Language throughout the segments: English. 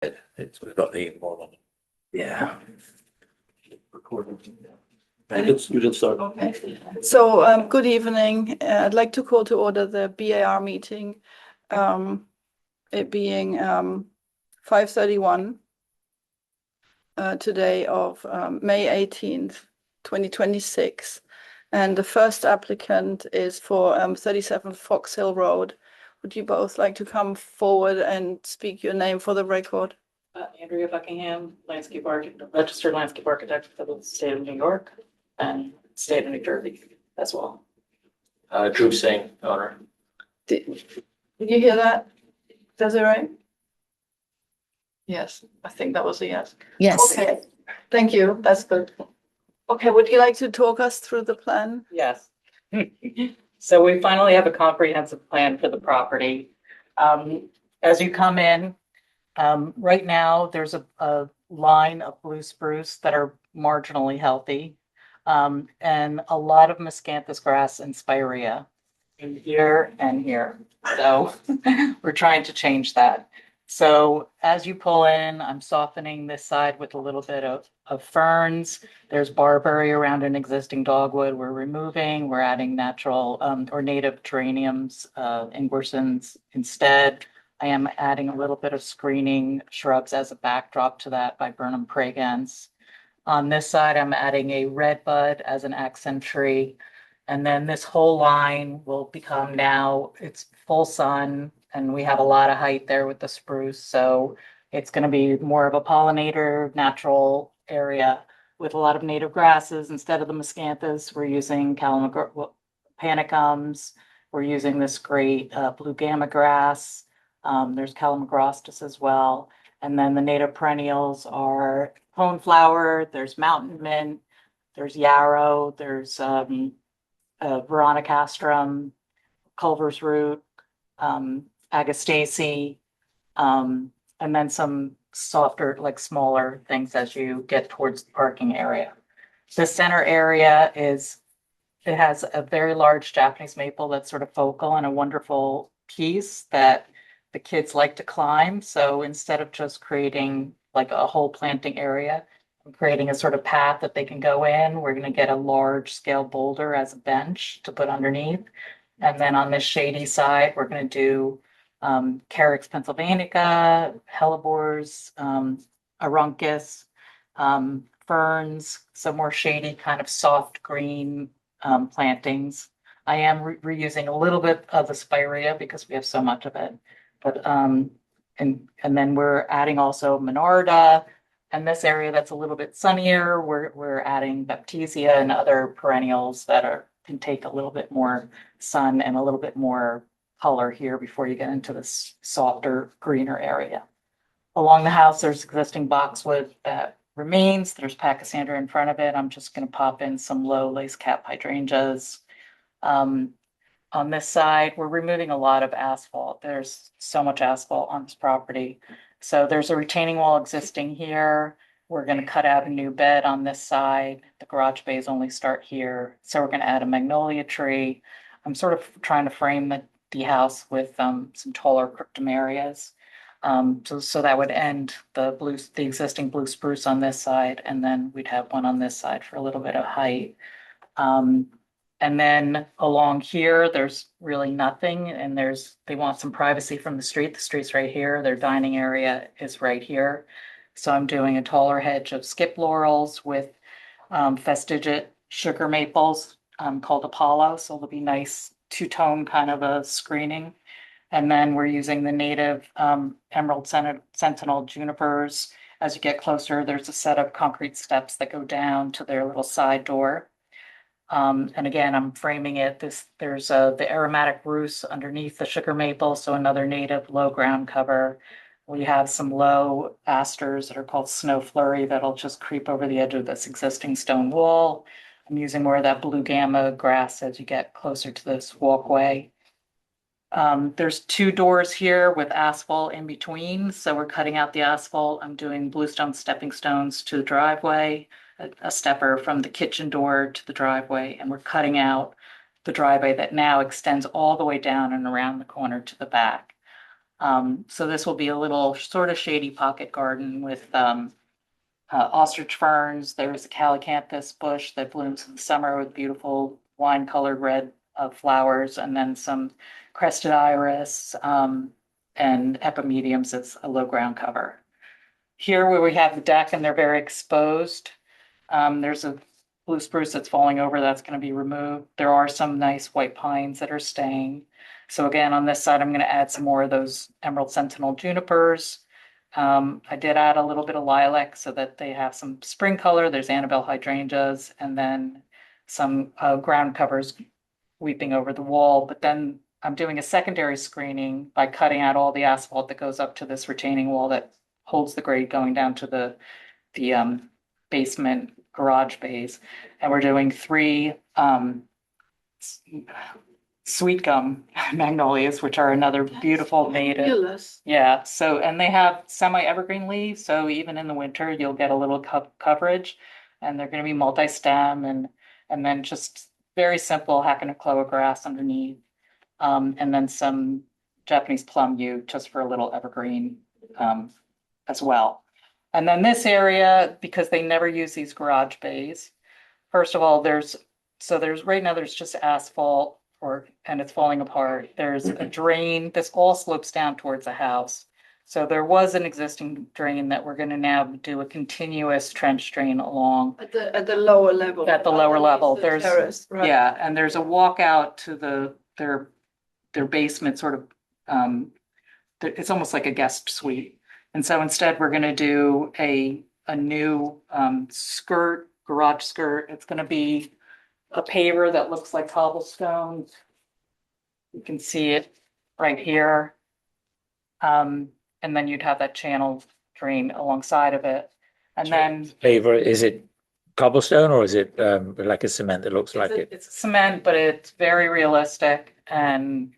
We've got the one on. Yeah. Recording. You can start. Okay, so good evening. I'd like to call to order the BAR meeting, it being 5:31 today of May 18th, 2026. And the first applicant is for 37 Fox Hill Road. Would you both like to come forward and speak your name for the record? Andrea Buckingham, registered landscape architect for the state of New York and state of New Jersey as well. Dhruv Singh, owner. Did you hear that? Desiree? Yes, I think that was a yes. Yes. Okay, thank you. That's good. Okay, would you like to talk us through the plan? Yes. So we finally have a comprehensive plan for the property. As you come in, right now there's a line of blue spruce that are marginally healthy. And a lot of miscanthus grass and spirea in here and here. So we're trying to change that. So as you pull in, I'm softening this side with a little bit of ferns. There's barberry around an existing dogwood we're removing. We're adding natural or native geraniums, Ingersons instead. I am adding a little bit of screening shrubs as a backdrop to that by Burnham Pragens. On this side, I'm adding a red bud as an accent tree. And then this whole line will become now, it's full sun, and we have a lot of height there with the spruce. So it's going to be more of a pollinator, natural area with a lot of native grasses. Instead of the miscanthus, we're using panicums. We're using this great blue gamma grass. There's calamagrostis as well. And then the native perennials are coneflower, there's mountain mint, there's yarrow, there's veronicastrum, Culver's root, agastace, and then some softer, like smaller things as you get towards the parking area. The center area it has a very large Japanese maple that's sort of focal and a wonderful piece that the kids like to climb. So instead of just creating like a whole planting area, I'm creating a sort of path that they can go in. We're going to get a large scale boulder as a bench to put underneath. And then on this shady side, we're going to do Carex pennsylvanica, hellebores, aruncus, ferns, some more shady kind of soft green plantings. I am reusing a little bit of the spirea because we have so much of it. But and then we're adding also Monarda, and this area that's a little bit sunnier, we're adding Baptisia and other perennials that can take a little bit more sun and a little bit more color here before you get into this softer, greener area. Along the house, there's existing boxwood that remains. There's Pachysandra in front of it. I'm just going to pop in some low lace cap hydrangeas. On this side, we're removing a lot of asphalt. There's so much asphalt on this property. So there's a retaining wall existing here. We're going to cut out a new bed on this side. The garage bays only start here. So we're going to add a magnolia tree. I'm sort of trying to frame the house with some taller cryptomerias. So that would end the existing blue spruce on this side, and then we'd have one on this side for a little bit of height. And then along here, there's really nothing, and they want some privacy from the street. The street's right here. Their dining area is right here. So I'm doing a taller hedge of skip laurels with festigate sugar maples called Apollo. So it'll be nice two-tone kind of a screening. And then we're using the native emerald sentinel junipers. As you get closer, there's a set of concrete steps that go down to their little side door. And again, I'm framing it. There's the aromatic roost underneath the sugar maple, so another native low ground cover. We have some low asters that are called snow flurry that'll just creep over the edge of this existing stone wall. I'm using more of that blue gamma grass as you get closer to this walkway. There's two doors here with asphalt in between, so we're cutting out the asphalt. I'm doing bluestone stepping stones to the driveway, a stepper from the kitchen door to the driveway, and we're cutting out the driveway that now extends all the way down and around the corner to the back. So this will be a little sort of shady pocket garden with ostrich ferns. There's a calycanthus bush that blooms in the summer with beautiful wine-colored red flowers, and then some crested iris and epimediums as a low ground cover. Here where we have the deck and they're very exposed, there's a blue spruce that's falling over that's going to be removed. There are some nice white pines that are staying. So again, on this side, I'm going to add some more of those emerald sentinel junipers. I did add a little bit of lilac so that they have some spring color. There's Annabelle hydrangeas and then some ground covers weeping over the wall. But then I'm doing a secondary screening by cutting out all the asphalt that goes up to this retaining wall that holds the grade going down to the basement garage bays. And we're doing 3 sweet gum magnolias, which are another beautiful native. Fabulous. Yeah, so, and they have semi-evergreen leaves, so even in the winter, you'll get a little coverage. And they're gonna be multi-stem and then just very simple Hackanochloa grass underneath. And then some Japanese plum yew just for a little evergreen as well. And then this area, because they never use these garage bays, first of all, there's right now there's just asphalt and it's falling apart. There's a drain. This all slopes down towards the house. So there was an existing drain that we're going to now do a continuous trench drain along. At the lower level. At the lower level, the there's terrace, right? yeah, and there's a walkout to their basement sort of it's almost like a guest suite. And so instead we're going to do a new garage skirt. It's going to be a paver that looks like cobblestone. You can see it right here. And then you'd have that channel drain alongside of it. And then Paver, is it cobblestone or is it like a cement that looks like it? it's cement, but it's very realistic and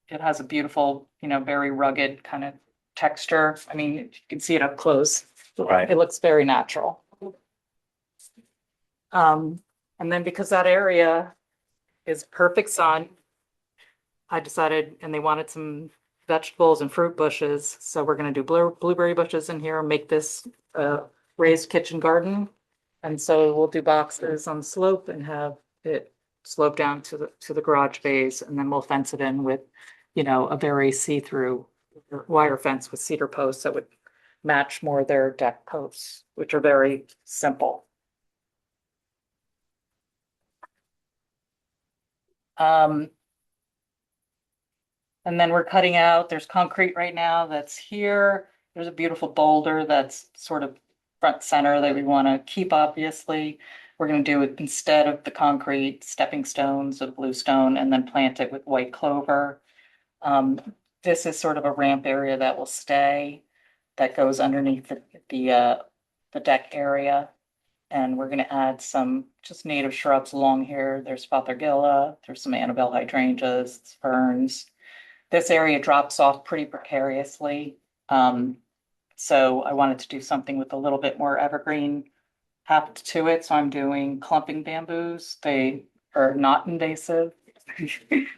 it has a beautiful, very rugged kind of texture. I mean, you can see it up close. Right. It looks very natural. And then because that area is perfect sun, I decided, and they wanted some vegetables and fruit bushes. So we're going to do blueberry bushes in here, make this raised kitchen garden. And so we'll do boxes on the slope and have it slope down to the garage bays. And then we'll fence it in with, a very see-through wire fence with cedar posts that would match more their deck posts, which are very simple. And then we're cutting out, there's concrete right now that's here. There's a beautiful boulder that's sort of front center that we want to keep, obviously. We're going to do it instead of the concrete, stepping stones of bluestone, and then plant it with white clover. This is sort of a ramp area that will stay, that goes underneath the deck area. And we're going to add some just native shrubs along here. There's Fothergilla, there's some Annabelle hydrangeas, ferns. This area drops off pretty precariously. So I wanted to do something with a little bit more evergreen heft to it. So I'm doing clumping bamboos. They are not invasive.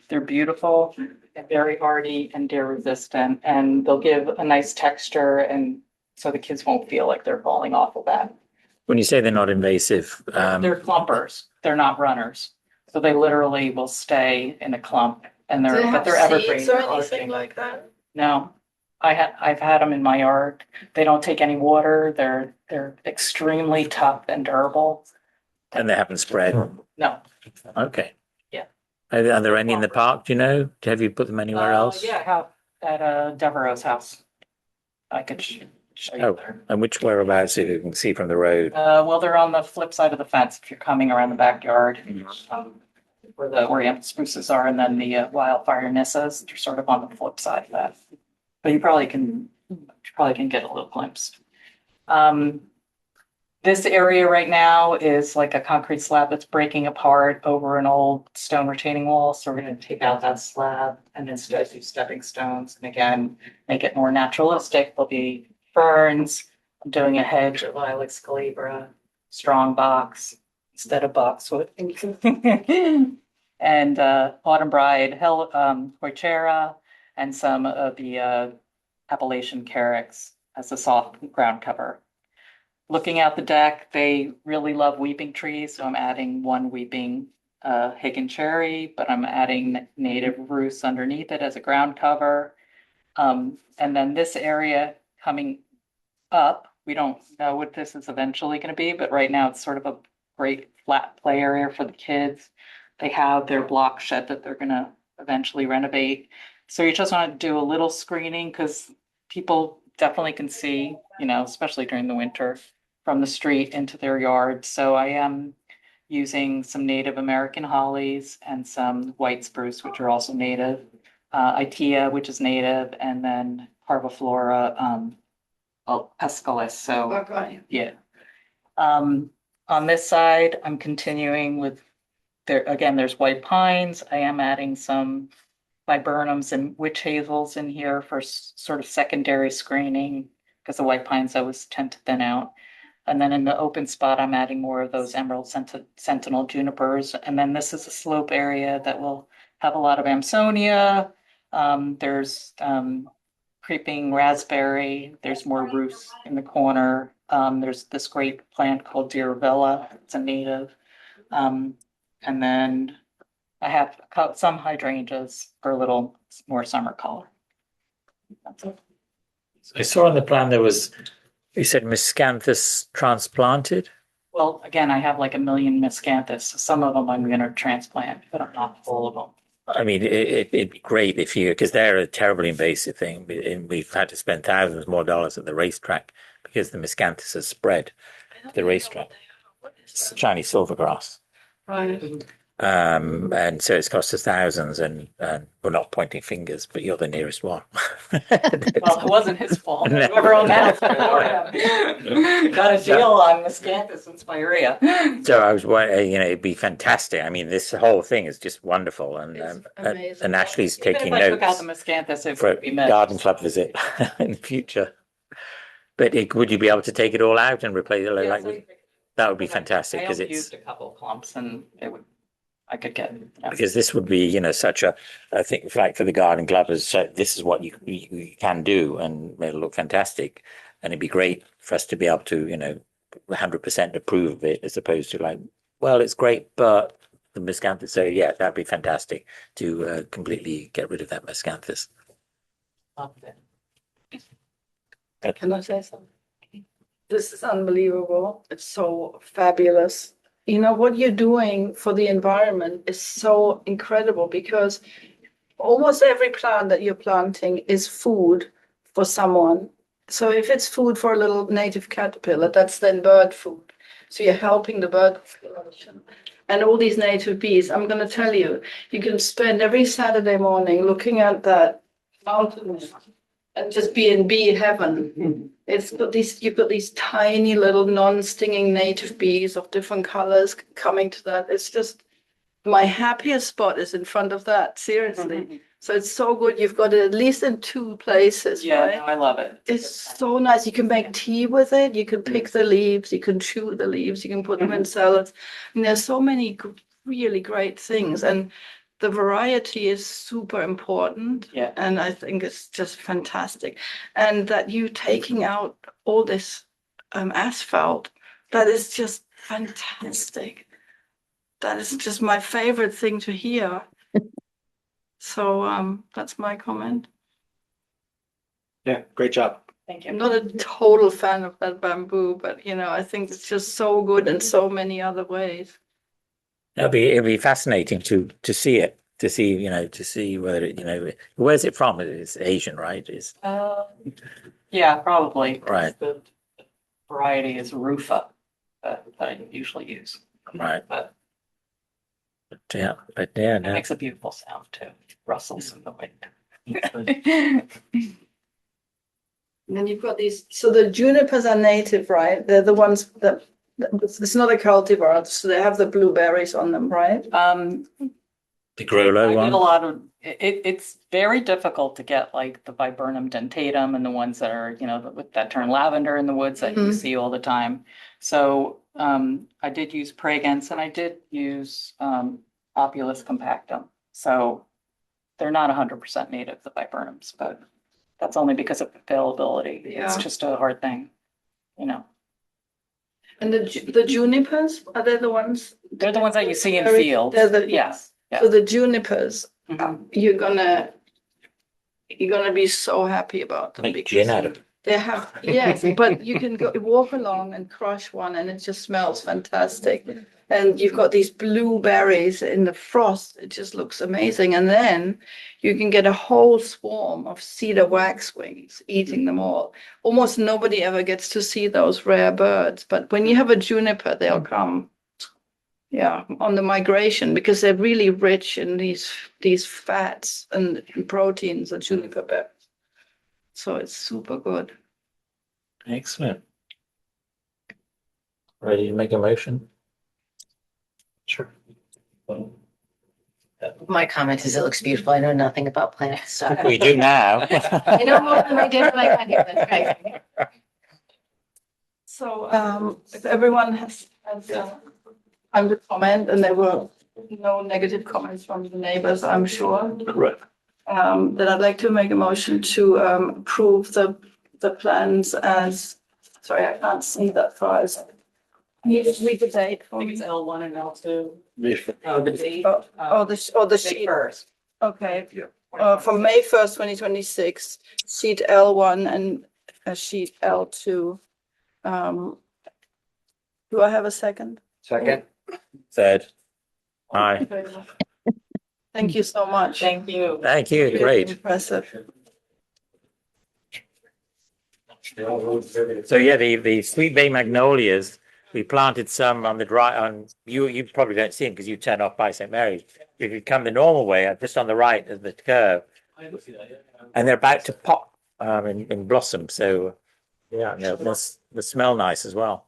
They're beautiful and very hardy and deer resistant, and they'll give a nice texture, and so the kids won't feel like they're falling off of that. When you say they're not invasive, They're clumpers. They're not runners. So they literally will stay in a clump, and Do they have they're evergreen. seeds or They're anything arching. like that? No, I've had them in my yard. They don't take any water. They're extremely tough and durable. and they haven't spread. No. Okay. Yeah. Are there any in the park? Do you know? Have you put them anywhere else? Yeah, I have at Devereaux's house. I could show you Oh, there. and which whereabouts, if you can see from the road? Well, they're on the flip side of the fence if you're coming around the backyard, where the oriental spruces are, and then the wildfire nissas. They're sort of on the flip side of that. But you probably can get a little glimpse. This area right now is like a concrete slab that's breaking apart over an old stone retaining wall. So we're going to take out that slab and instead do stepping stones. And again, make it more naturalistic. There'll be ferns. I'm doing a hedge of Ilex calibra, strong box instead of boxwood. And autumn bride, Hoychera, and some of the Appalachian carex as a soft ground cover. Looking at the deck, they really love weeping trees, so I'm adding one weeping Hagen cherry, but I'm adding native roost underneath it as a ground cover. And then this area coming up, we don't know what this is eventually going to be, but right now it's sort of a great flat play area for the kids. They have their block shed that they're going to eventually renovate. So you just want to do a little screening because people definitely can see, especially during the winter, from the street into their yard. So I am using some Native American hollies and some white spruce, which are also native, Itea, which is native, and then Parviflora pescalis. So Okay. yeah. On this side, I'm continuing with there's white pines. I am adding some viburnums and witch hazels in here for sort of secondary screening because the white pines always tend to thin out. And then in the open spot, I'm adding more of those emerald sentinel junipers. And then this is a slope area that will have a lot of Amsonia. There's creeping raspberry. There's more roosts in the corner. There's this great plant called Villa. It's a native. And then I have some hydrangeas for a little more summer color. That's it. I saw on the plan you said miscanthus transplanted. Well, again, I have like 1 million miscanthus. Some of them I'm going to transplant, but I'm not all of them. I mean, it'd be great if because they're a terribly invasive thing. And we've had to spend thousands more dollars at the racetrack because the miscanthus has spread to the racetrack. It's Chinese silvergrass. Right. And so it's cost us thousands, and we're not pointing fingers, but you're the nearest one. Well, it wasn't his fault. No. Whoever owned that got a deal on miscanthus and spirea. So I was wondering, it'd be fantastic. I mean, this whole thing is just wonderful, and It's amazing. and Ashley's Even taking if I took out notes the miscanthus, it for would be a missed. garden club visit in the future. But would you be able to take it all out and replace it? Yes, That would be fantastic I because only it's. used a couple clumps and I could get. Because this would be, such I think, like for the garden club, this is what you can do, and it'll look fantastic, and it'd be great for us to be able to, 100% approve of it, as opposed to like, well, it's great, but the miscanthus. So yeah, that'd be fantastic to completely get rid of that miscanthus. Can I say something? This is unbelievable. It's so fabulous. What you're doing for the environment is so incredible because almost every plant that you're planting is food for someone. So if it's food for a little native caterpillar, that's then bird food. So you're helping the bird population. And all these native bees, I'm going to tell you, you can spend every Saturday morning looking at that mountain and just be in bee heaven. You've got these tiny little non-stinging native bees of different colors coming to that. It's just my happiest spot is in front of that, seriously. So it's so good. You've got it at least in 2 places, Yeah, right? no, I love it. It's so nice. You can make tea with it. You can pick the leaves. You can chew the leaves. You can put them in salads. And there's so many really great things. And the variety is super important. Yeah. And I think it's just fantastic. And that you taking out all this asphalt, that is just fantastic. That is just my favorite thing to hear. So that's my comment. Yeah, great job. Thank I'm you. not a total fan of that bamboo, but I think it's just so good in so many other ways. It'd be fascinating to see it, to see whether it, where's it from? It's Asian, right? Yeah, probably. Right. The variety is Rufa that I usually use. Right. But Yeah, it no. makes a beautiful sound too. Rustles in the wind. And then you've got these, so the junipers are native, right? They're the ones that it's not a cultivar, so they have the blueberries on them, right? The grow low I one. get a lot of it's very difficult to get like the viburnum dentatum and the ones that are, that turn lavender in the woods that you see all the time. So I did use Pragens and I did use Opulus compactum. So they're not 100% native, the viburnums, but That's only because of availability. It's Yeah. just a hard thing, you know. And the junipers, are they the ones? They're the ones that you see in Very- fields. they're the- Yes. So the junipers, Mhm. you're gonna be so happy about them. Make because gin out of it. They have, yes, but you can go walk along and crush one and it just smells fantastic. And you've got these blueberries in the frost. It just looks amazing. And then you can get a whole swarm of cedar waxwings eating them all. Almost nobody ever gets to see those rare birds. But when you have a juniper, they'll come, yeah, on the migration because they're really rich in these fats and proteins, the juniper berries. So it's super good. Excellent. Ready to make a motion? Sure. My comment is it looks beautiful. I know nothing about plants, so. We do now. I know more than I did when I got here, that's right. So if everyone has time to comment, and there were no negative comments from the neighbors, I'm sure. Correct. Then I'd like to make a motion to approve the plans as, sorry, I can't see that far. Can you just read the date I for think me? it's L1 and L2. Before- Oh, the date. The sheet, First. okay. From May 1st, 2026, sheet L1 and sheet L2. Do I have a second? Second. Third. Aye. Thank you so much. Thank you. Thank you. Really Great. impressive. So yeah, the Sweet Bay magnolias, we planted some on the dry on you probably don't see them because you turn off by St. Mary's. If you come the normal way, just on the right of the curve, and they're about to pop in blossom. So yeah, no, they smell nice as well.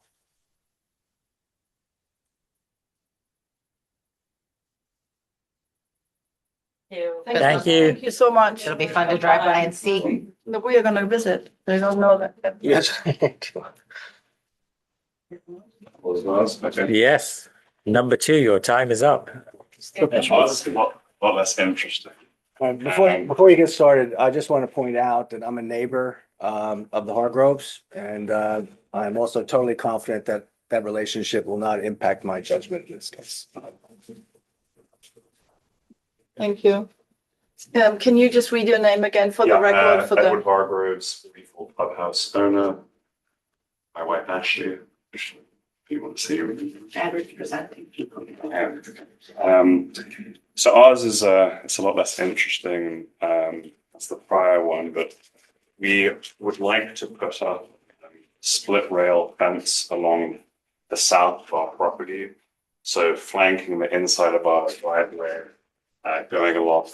Thank you. Thank you so much. It'll be fun to drive by and see. No, we are gonna visit. They don't know that. Yes. Yes. Number 2, your time is up. It's a lot less interesting. Before you get started, I just want to point out that I'm a neighbor of the Hargroves, and I'm also totally confident that that relationship will not impact my judgment in this case. Thank you. Can you just read your name again for the record for Edward the, Hargroves, Lethal Clubhouse owner. My wife Ashley, if you want to see her. Edward presenting. So ours is it's a lot less interesting. That's the prior one, but we would like to put up split rail fence along the south of our property. So flanking the inside of our driveway, going along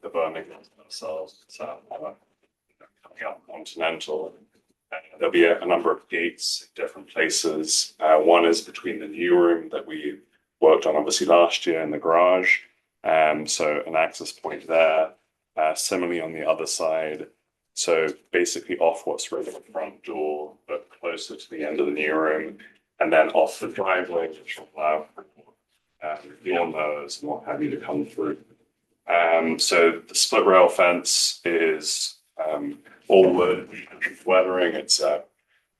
the Birmingham themselves, south coming up Continental. There'll be a number of gates in different places. One is between the new room that we worked on obviously last year in the garage. So an access point there. Similarly on the other side. So basically off what's really the front door, but closer to the end of the new room. And then off the driveway, which will allow lawnmowers and what have you to come through. So the split rail fence is all wood weathering. It's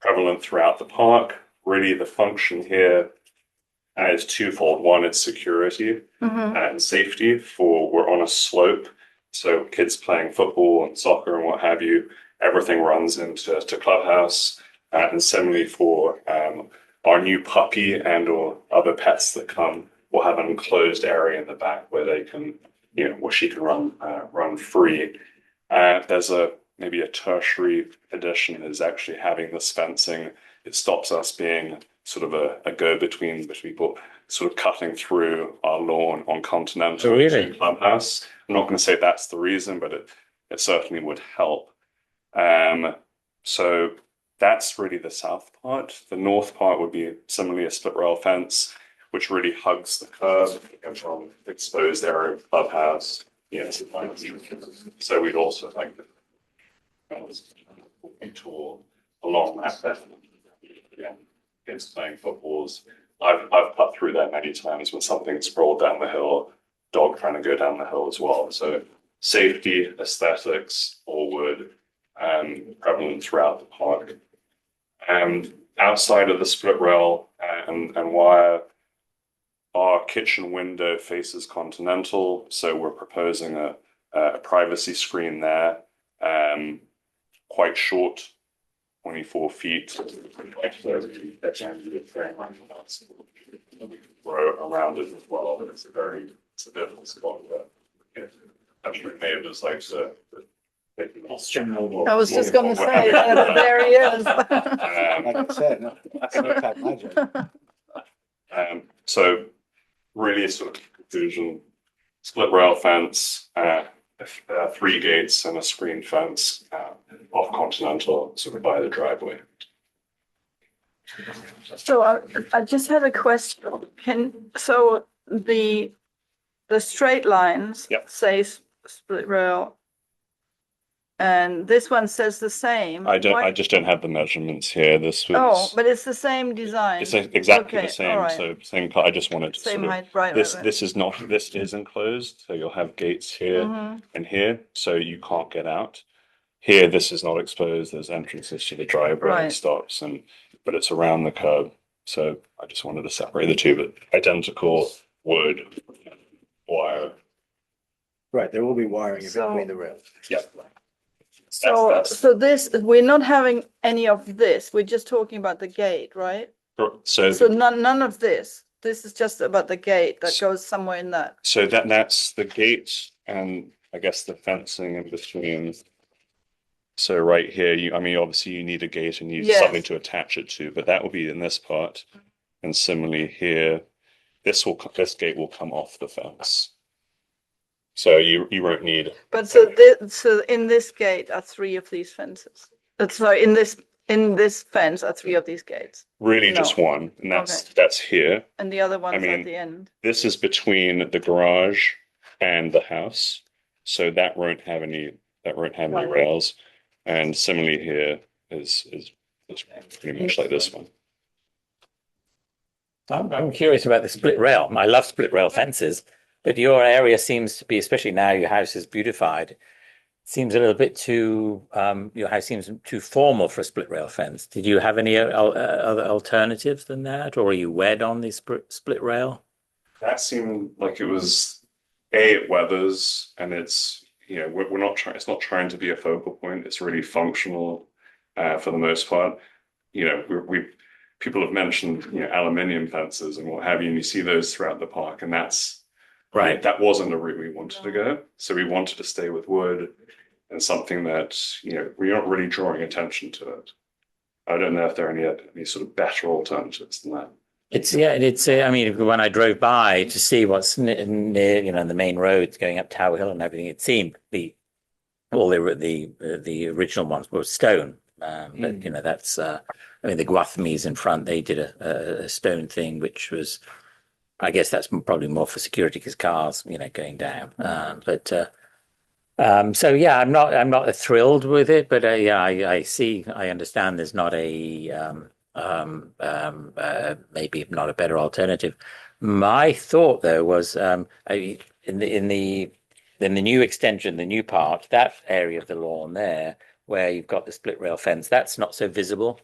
prevalent throughout the park. Really, the function here is twofold. One, it's security and safety for we're on a slope. So kids playing football and soccer and what have you, everything runs into clubhouse. And similarly for our new puppy and or other pets that come, we'll have an enclosed area in the back where they can, where she can run free. There's maybe a tertiary addition is actually having this fencing. It stops us being sort of a go-between people sort of cutting through our lawn on Continental to Clubhouse. I'm not going to say that's the reason, but it certainly would help. So that's really the south part. The north part would be similarly a split rail fence, which really hugs the curb from the exposed area of Clubhouse. Yes, so we'd also like the tour along that. Yeah, kids playing footballs. I've cut through there many times when something's rolled down the hill, dog trying to go down the hill as well. So safety, aesthetics, all wood, prevalent throughout the park. Outside of the split rail and wire, our kitchen window faces continental, so we're proposing a privacy screen there, quite short, 24 feet. Row around it as well, but it's a difficult spot there. I'm sure neighbors like to. I was just gonna say, there he is. Like I said, no, that's an impact my judgment. So really sort of conclusion, split rail fence, 3 gates and a screen fence off Continental, sort of by the driveway. So I just had a question. So the straight lines Yep. says split rail. And this one says the same. I Why- just don't have the measurements here. This was. Oh, but it's the same design. It's exactly Okay, the same. all right. So same. I just wanted to Same sort of. height, right? This is not. This is enclosed, so you'll have gates here Mhm. and here, so you can't get out. Here, this is not exposed. There's entrances to the driveway Right. and stops, but it's around the curb. So I just wanted to separate the two, but identical wood, wire. Right, there will be wiring in So- between the rails. Yep. So this, we're not having any of this. We're just talking about the gate, right? So So none of this. This is just about the gate that goes somewhere in that. so that's the gate and I guess the fencing in between. So right here, obviously you need a gate and you need Yes. something to attach it to, but that will be in this part. And similarly here, this gate will come off the fence. So you won't need. But so in this gate are 3 of these fences. Sorry, in this fence are 3 of these gates, Really No. just one, and that's here. and the other one's mean, at the end. This is between the garage and the house, so that won't have any Right. rails. And similarly here is pretty much like this one. I'm curious about the split rail. I love split rail fences, but your area seems to be, especially now your house is beautified, seems a little bit too, your house seems too formal for a split rail fence. Did you have any other alternatives than that, or are you wed on the split rail? That seemed like it was it weathers, and it's we're not trying. It's not trying to be a focal point. It's really functional for the most part. We people have mentioned aluminium fences and what have you, and you see those throughout the park, and that's Right. That wasn't a route we wanted to go. So we wanted to stay with wood and something that we're not really drawing attention to it. I don't know if there are any sort of better alternatives than that. It's I mean, when I drove by to see what's near, the main roads going up Tower Hill and everything, it seemed all the original ones were stone. But that's I mean, the Guathemies in front, they did a stone thing, which was, I guess that's probably more for security because cars, going down. So yeah, I'm not thrilled with it, but I understand there's not maybe not a better alternative. My thought though was in the new extension, the new part, that area of the lawn there where you've got the split rail fence, that's not so visible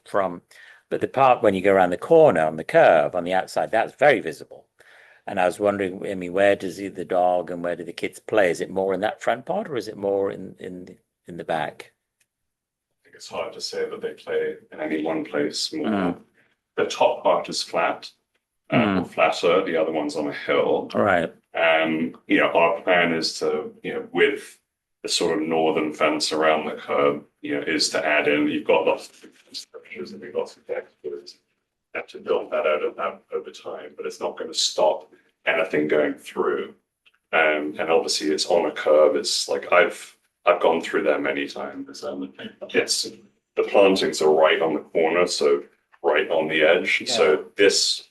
but the part when you go around the corner on the curve on the outside, that's very visible. And I was wondering, I mean, where does the dog and where do the kids play? Is it more in that front part or is it more in the back? I think it's hard to say that they play in any one place more. The top part is flat, or flatter. The other one's on a hill. All right. Our plan is to, with the sort of northern fence around the curb, is to add in. You've got lots of structures and we've lots of textures. Have to build that out over time, but it's not going to stop anything going through. And obviously, it's on a curve. It's like I've gone through there many times. It's the plantings are right on the corner, so right on the edge. Yeah. So this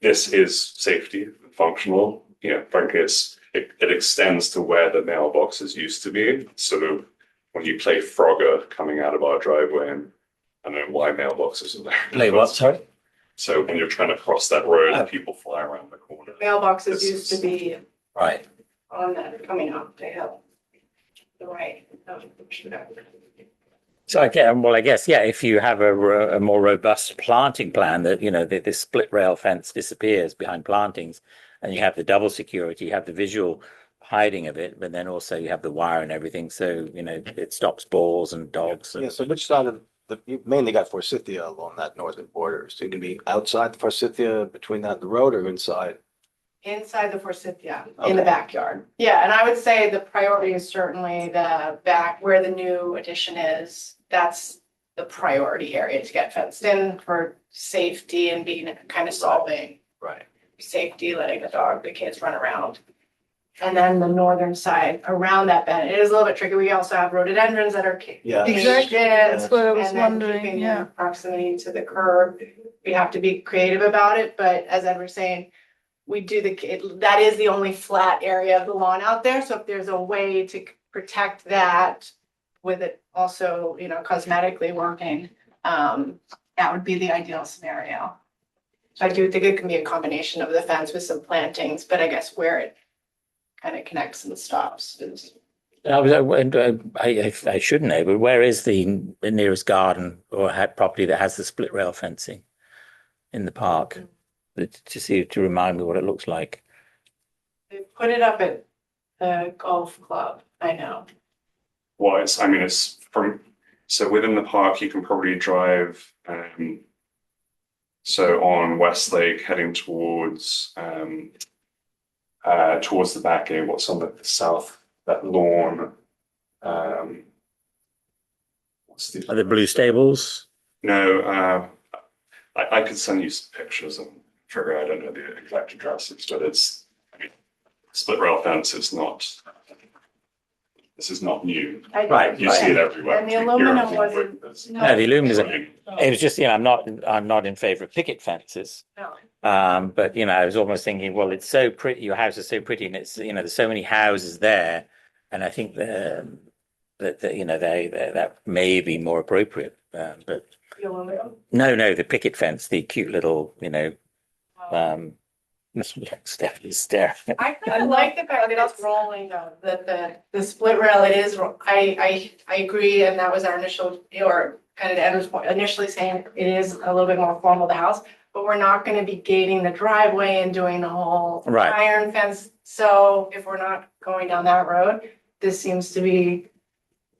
is safety, functional. Frankly, it extends to where the mailboxes used to be. Sort of when you play Frogger coming out of our driveway, and I don't know why mailboxes are there. Play what? Sorry. So when you're trying to cross that road, people fly around the corner. Mailboxes This used to is- be Right. on that coming up to hill. the right. So I guess, yeah, if you have a more robust planting plan that, this split rail fence disappears behind plantings and you have the double security, you have the visual hiding of it, but then also you have the wire and everything. So, it stops balls and dogs. Yeah, so which side of you mainly got Forsythia along that northern border? So you can be outside the Forsythia between that and the road or inside? Inside the forsythia, in Okay. the backyard. Yeah, and I would say the priority is certainly the back where the new addition is. That's the priority area to get fenced in for safety and being kind of solving Right. safety, letting the kids run around. And then the northern side around that bend, it is a little bit tricky. We also have rhododendrons that are Yeah. Exactly, that's what I was and then wondering, keeping yeah. the proximity to the curb. We have to be creative about it, but as Ed was saying, we do that is the only flat area of the lawn out there. So if there's a way to protect that with it also, cosmetically working, that would be the ideal scenario. So I do think it can be a combination of the fence with some plantings, but I guess where it kind of connects and stops is. I should know, but where is the nearest garden or property that has the split rail fencing in the park? To remind me what it looks like. They put it up at the golf club, I know. Well, it's so within the park, you can probably drive, so on Westlake heading towards the back gate, what's on the south, that lawn. What's Are the blue stables? No, I could send you some pictures and figure I don't know the exact addresses, but split rail fence is not. This is not new. Right. You see it everywhere. And the aluminum wasn't. No, the aluminum it was just, I'm not in favor of picket fences. No. But I was almost thinking, well, it's so pretty, your house is so pretty, and it's, there's so many houses there, and I think that that may be more appropriate. But The aluminum. no, the picket fence, the cute little, Stephanie's staring. I kind of like the fact that it's rolling though, that the split rail, it is, I agree, and that was our initial, or kind of Edward's point, initially saying it is a little bit more formal, the house, but we're not gonna be gating the driveway and doing the whole Right. iron fence. So if we're not going down that road, this seems to be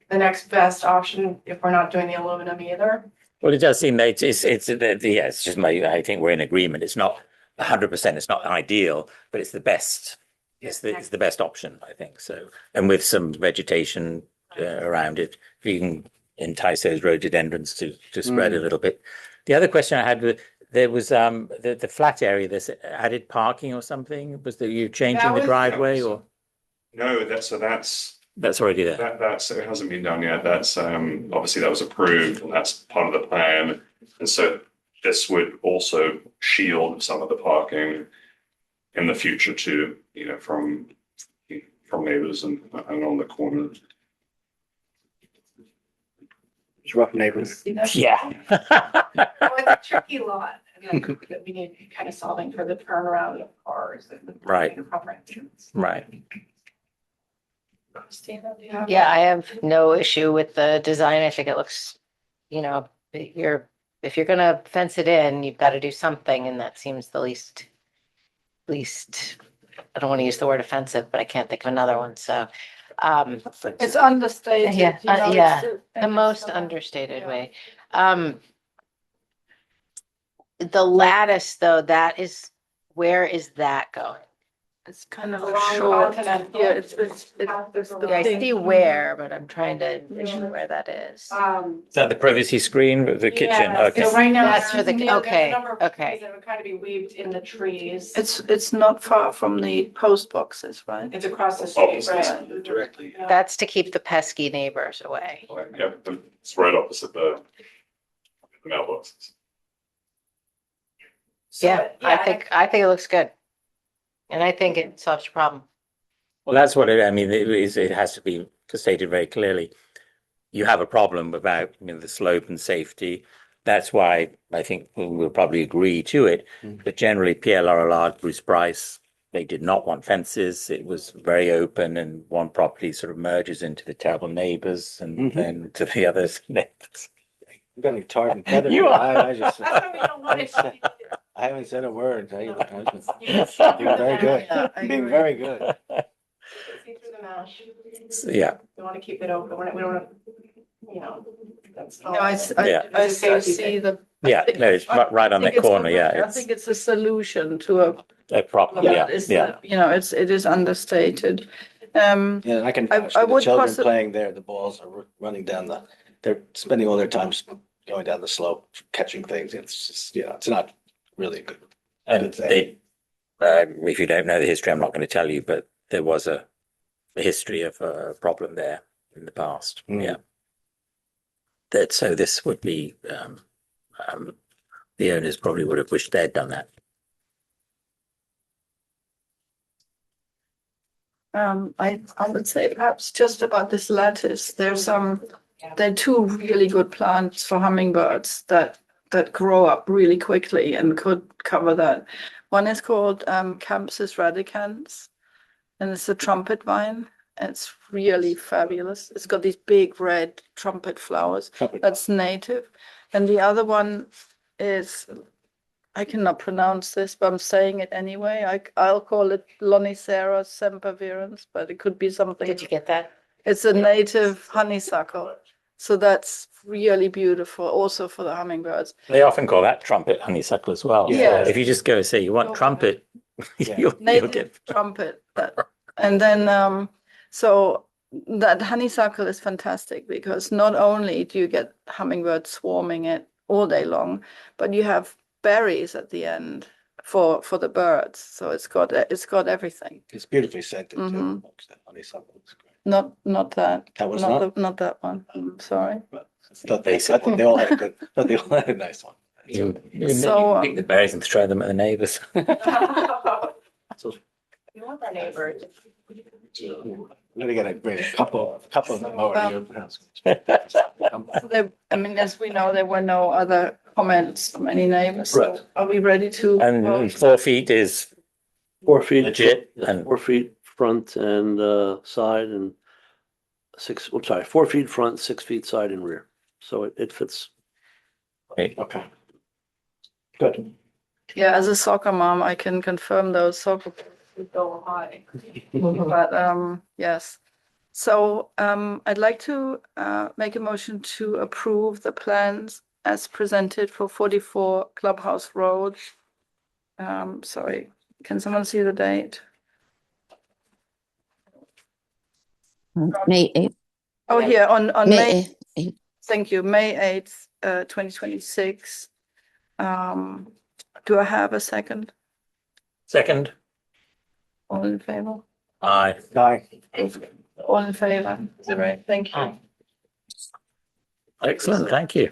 the next best option if we're not doing the aluminum either. Well, it does seem that it's just I think we're in agreement. It's not 100%. It's not ideal, but it's the best. It's the best option, I think. So, and with some vegetation around it, if you can entice those rhododendrons to spread a little bit. The other question I had, there was the flat area. There's added parking or something. Was that you changing That the was- driveway or No, that's already there? it hasn't been done yet. That's obviously that was approved and that's part of the plan. And so this would also shield some of the parking in the future too, from neighbors and on the corner. It's rough neighbors. Yeah. Well, it's a tricky lot. I mean, that we need kind of solving for the turnaround of cars and. Right. the proper entrance. Right. Christina, do you have? Yeah, I have no issue with the design. I think it looks, if you're gonna fence it in, you've got to do something, and that seems the least, I don't want to use the word offensive, but I can't think of another one, so. It's understated. Yeah, it's yeah, still- The most understated way. The lattice, though, where is that going? It's kind of a Along short, Continental. yeah, it's the Yeah, I thing. see where, but I'm trying to envision where that is. Is that the privacy screen with the kitchen? Yeah, Okay. So right now. That's for the- there's a okay, number of okay. trees that would kind of be weaved in the trees. It's not far from the post boxes, right? It's across the street, Opposite. right? Directly. Yeah. That's to keep the pesky neighbors away. Yeah, it's right opposite the mailboxes. So, Yeah, I think it looks good. And I think it solves your problem. Well, that's what it is. It has to be stated very clearly. You have a problem about the slope and safety. That's why I think we'll probably agree to it. Mhm. But generally, Pierre Lorillard, Bruce Price, they did not want fences. It was very open, and one property sort of merges into the terrible neighbors and Mhm. then to the others neighbors. I'm getting tarred and feathered. You are. I just, I haven't said a word. I was being very good. Yeah, I Being agree. very good. See through the mesh. Yeah, We want to keep it open. We don't want to, you know, that's. No, I Yeah. I still see the. I yeah, think- no, it's right on I think that it's corner. a- Yeah, I it's think it's a solution to a a problem. problem Yeah, that is, yeah. you know, it is understated. Yeah, I can I- vouch I for the would children possi- playing there. The balls are running down they're spending all their time going down the slope, catching things. It's just, it's not really good. And they, if you don't know the history, I'm not going to tell you, but there was a history of a problem there in the past. Mm. Yeah. That so this would be the owners probably would have wished they'd done that. I would say perhaps just about this lattice, there are two really good plants for hummingbirds that grow up really quickly and could cover that. One is called Campsis radicans, and it's a trumpet vine. It's really fabulous. It's got these big red trumpet flowers. That's native. And the other one is, I cannot pronounce this, but I'm saying it anyway. I'll call it Lonicera sempervirens, but it could be something. Did you get that? It's a native honeysuckle. So that's really beautiful, also for the hummingbirds. They often call that trumpet honeysuckle as well. Yeah. So if you just go and say you want trumpet, Yeah. you'll Native get. trumpet. And then, so that honeysuckle is fantastic because not only do you get hummingbirds swarming it all day long, but you have berries at the end for the birds. So it's got everything. It's beautifully scented too. Mhm. That honeysuckle is great. Not that. That was Not not. not that one. I'm sorry. I thought they all had a good. I thought they all had a nice one. So, Pick the berries and throw them at the neighbors. You want our neighbors. I'm gonna get a great couple of them over to your house. I mean, as we know, there were no other comments from any neighbors. So Right. are we ready to? And vote? 4 feet is 4 feet. legit Yeah, and 4 feet front and side and 4 feet front, 6 feet side and rear. So it fits. Okay. Good. Yeah, as a soccer mom, I can confirm those soccer balls would go high. But yes. So I'd like to make a motion to approve the plans as presented for 44 Clubhouse Road. Sorry, can someone see the date? May 8th. Oh, here on May, May 8th. thank you, May 8th, 2026. Do I have a second? second. All in favor? Aye. Guy. All in favor? Great, thank you. Excellent. Thank you.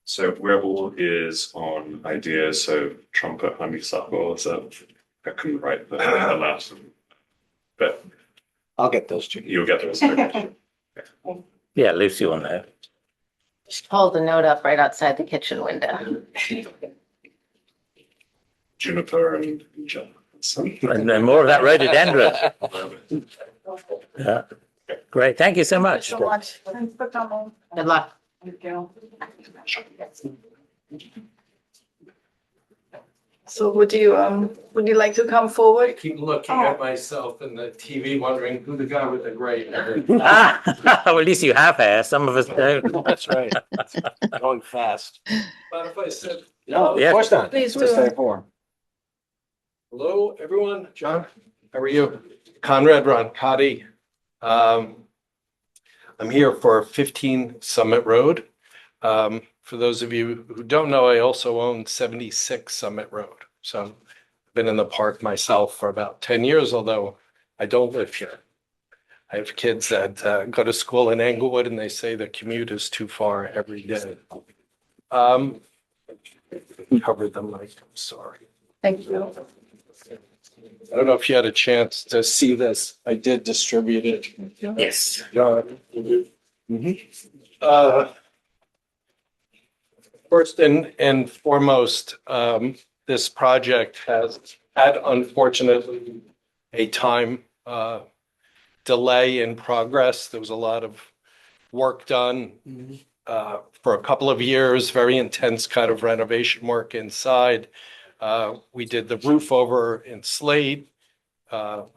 So Rebel is on ideas, so trumpet, honeysuckle, so I couldn't write the last one. But I'll get those two. you'll get those. Yeah, Lucy will know. Just hold the note up right outside the kitchen window. Juniper and John. And then more of that rhododendron. Yeah. Great. Thank you so much. So much. Thanks for coming. Good luck. Thank you. So would you like to come forward? Keep looking at myself in the TV, wondering who the guy with the gray hair. Ah, well, at least you have hair. Some of us don't. That's right. Going fast. But if I said, No, Yeah. of course not. Please Just do. stay for. hello, everyone, John, how are you? Conrad Roncati. I'm here for 15 Summit Road. For those of you who don't know, I also own 76 Summit Road. So I've been in the park myself for about 10 years, although I don't live here. I have kids that go to school in Englewood and they say the commute is too far every day. Covered the mic, I'm sorry. Thank you. I don't know if you had a chance to see this. I did distribute it. Yes. First and foremost, this project has had unfortunately a time delay in progress. There was a lot of work done for a couple of years, very intense kind of renovation work inside. We did the roof over in slate,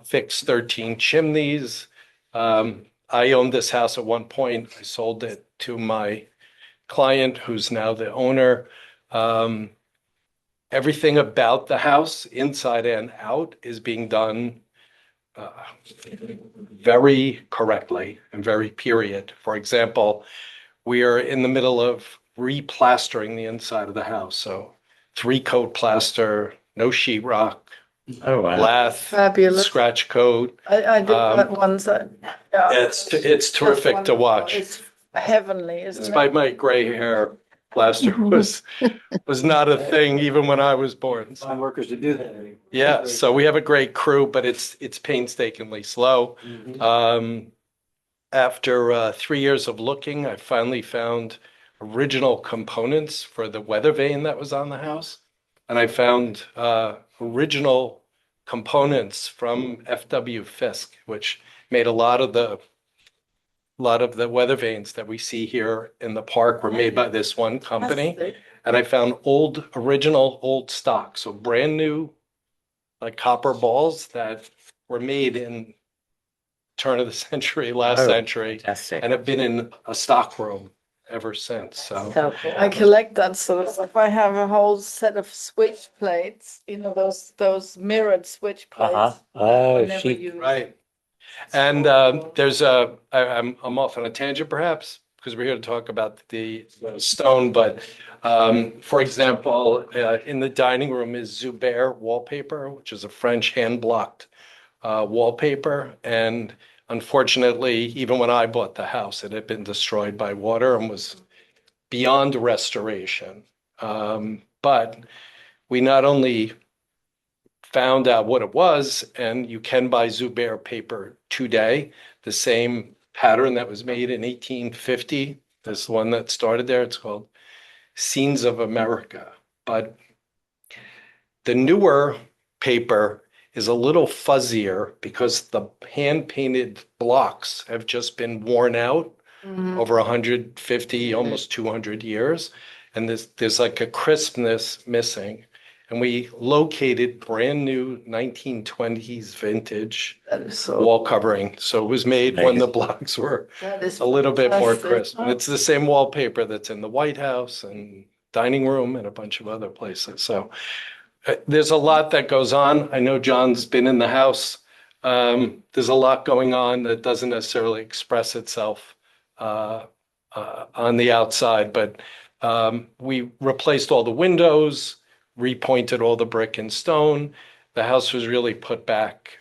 fixed 13 chimneys. I owned this house at one point. I sold it to my client, who's now the owner. Everything about the house, inside and out, is being done very correctly and very period. For example, we are in the middle of replastering the inside of the house. So 3-coat plaster, no sheetrock, Oh, wow. lath, Fabulous. scratch coat. I did that once. Yeah. It's terrific to watch. It's heavenly, isn't it? Despite my gray hair, plaster was not a thing even when I was born. Find workers to do that. Yeah, so we have a great crew, but it's painstakingly slow. After 3 years of looking, I finally found original components for the weather vane that was on the house. And I found original components from F.W. Fisk, which made a lot of the weather vanes that we see here in the park were made by this one company. And I found original old stock, so brand new, like copper balls that were made in turn of the century, last century, Fantastic. and have been in a stock room ever since. So So cool. I collect that sort of stuff. I have a whole set of switch plates, those mirrored switch plates. Oh, I never she, use. right. And there's I'm off on a tangent perhaps because we're here to talk about the stone, but for example, in the dining room is Zuber wallpaper, which is a French hand-blocked wallpaper. And unfortunately, even when I bought the house, it had been destroyed by water and was beyond restoration. But we not only found out what it was, and you can buy Zuber paper today, the same pattern that was made in 1850. This one that started there, it's called Scenes of America. But the newer paper is a little fuzzier because the hand-painted blocks have just been worn out over 150, almost 200 years. And there's like a crispness missing. And we located brand new 1920s vintage That is so. wall covering. So it was made when the blocks were That is a little bit more fantastic. crisp. And it's the same wallpaper that's in the White House and dining room and a bunch of other places. So there's a lot that goes on. I know John's been in the house. There's a lot going on that doesn't necessarily express itself on the outside, but we replaced all the windows, repointed all the brick and stone. The house was really put back